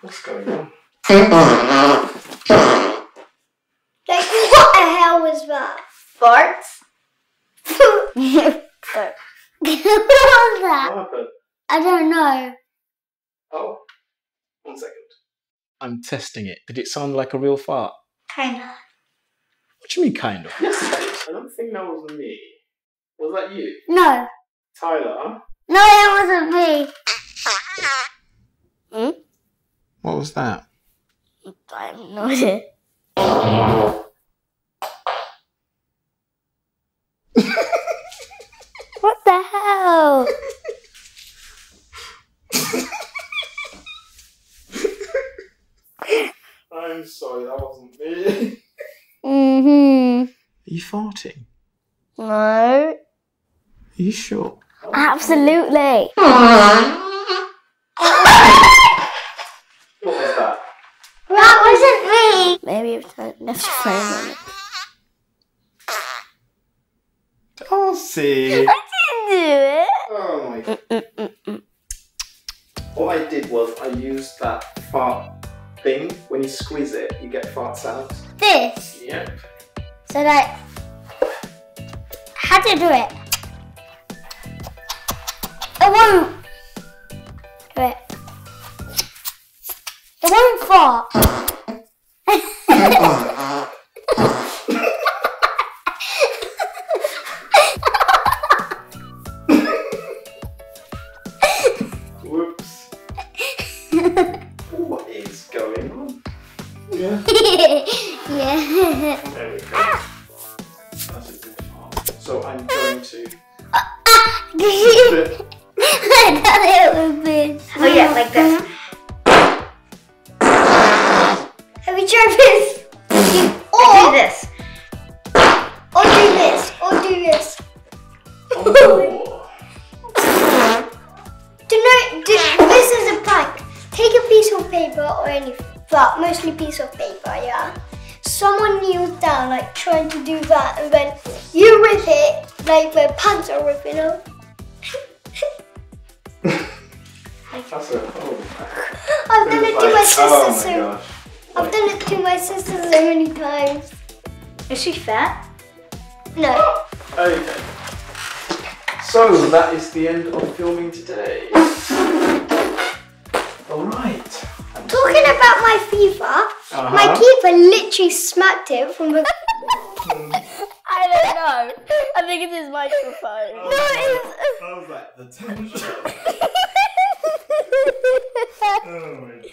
What's going on? Like, what the hell was that? Farts? What was that? What happened? I don't know. Oh, 1 second. I'm testing it. Did it sound like a real fart? Kinda. What do you mean, kind of? Yes, it is. I don't think that was me. Was that you? No. Tyler? No, it wasn't me. What was that? I have no idea. What the hell? I'm sorry, that wasn't me. Mm-hmm. Are you farting? No. Are you sure? Absolutely. What was that? That wasn't me. Maybe it's left frame on it. Darcey! I didn't do it. Oh my god. What I did was I used that fart thing. When you squeeze it, you get fart sounds. This. Yep. So like, how do you do it? It won't do it. It won't fart. Whoops. What is going on? Yeah. Yeah. There we go. That's a good fart. So I'm going to. I thought it was big. Oh yeah, like this. Have you tried this? Or do this. Or do this. Or do this. Oh. This is a prank. Take a piece of paper or anything, but mostly piece of paper, yeah? Someone kneels down, like trying to do that, and then you rip it, like where pants are ripping off. That's a hole. I've done it to my sister Oh my so gosh. I've done it to my sister so many times. Is she fat? No. Okay. So that is the end of filming today. Alright. Talking about my FIFA, my keeper literally smacked it from the. I don't know. I think it's his microphone. I was like, the tension. Oh my god.